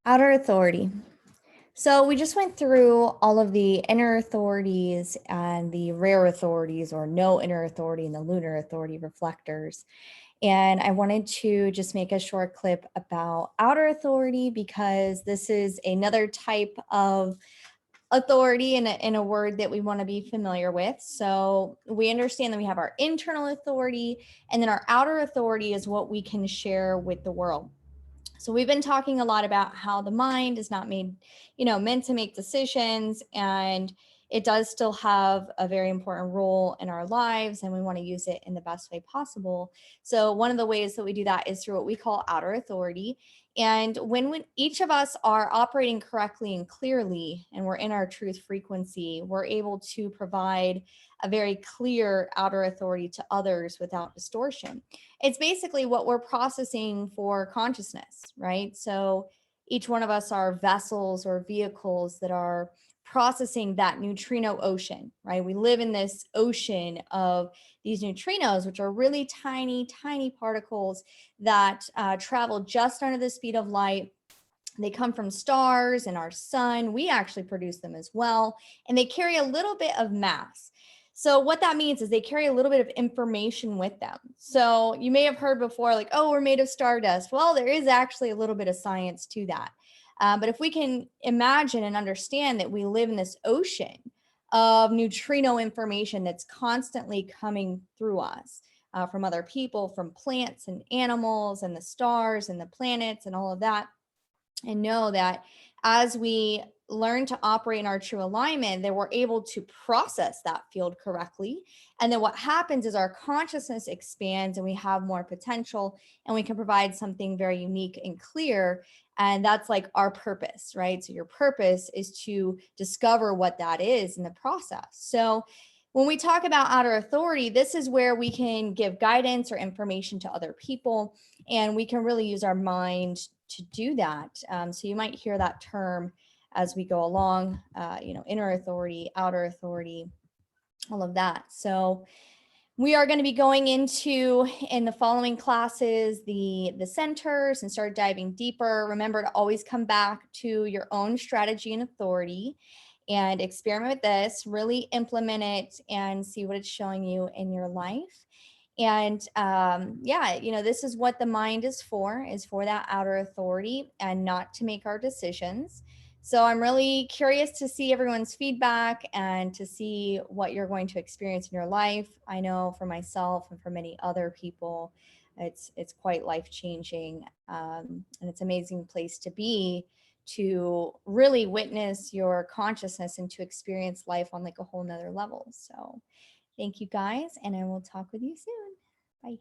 Outer authority. So we just went through all of the inner authorities and the rare authorities, or no inner authority, and the lunar authority reflectors. And I wanted to just make a short clip about outer authority because this is another type of authority in a word that we want to be familiar with. So we understand that we have our internal authority, and then our outer authority is what we can share with the world. So we've been talking a lot about how the mind is not meant to make decisions, and it does still have a very important role in our lives, and we want to use it in the best way possible. So one of the ways that we do that is through what we call outer authority. And when each of us are operating correctly and clearly, and we're in our truth frequency, we're able to provide a very clear outer authority to others without distortion. It's basically what we're processing for consciousness, right? So each one of us are vessels or vehicles that are processing that neutrino ocean, right? We live in this ocean of these neutrinos, which are really tiny, tiny particles that travel just under the speed of light. They come from stars and our sun. We actually produce them as well. And they carry a little bit of mass. So what that means is they carry a little bit of information with them. So you may have heard before, like, oh, we're made of stardust. Well, there is actually a little bit of science to that. But if we can imagine and understand that we live in this ocean of neutrino information that's constantly coming through us, from other people, from plants and animals and the stars and the planets and all of that, and know that as we learn to operate in our true alignment, that we're able to process that field correctly. And then what happens is our consciousness expands and we have more potential, and we can provide something very unique and clear. And that's like our purpose, right? So your purpose is to discover what that is in the process. So when we talk about outer authority, this is where we can give guidance or information to other people, and we can really use our mind to do that. So you might hear that term as we go along, inner authority, outer authority, all of that. So we are going to be going into, in the following classes, the centers, and start diving deeper. Remember to always come back to your own strategy and authority and experiment with this, really implement it and see what it's showing you in your life. And this is what the mind is for that outer authority, and not to make our decisions. So I'm really curious to see everyone's feedback and to see what you're going to experience in your life. I know for myself and for many other people, it's quite life-changing, and it's an amazing place to be, to really witness your consciousness and to experience life on like a whole nother level. So thank you guys, and I will talk with you soon. Bye.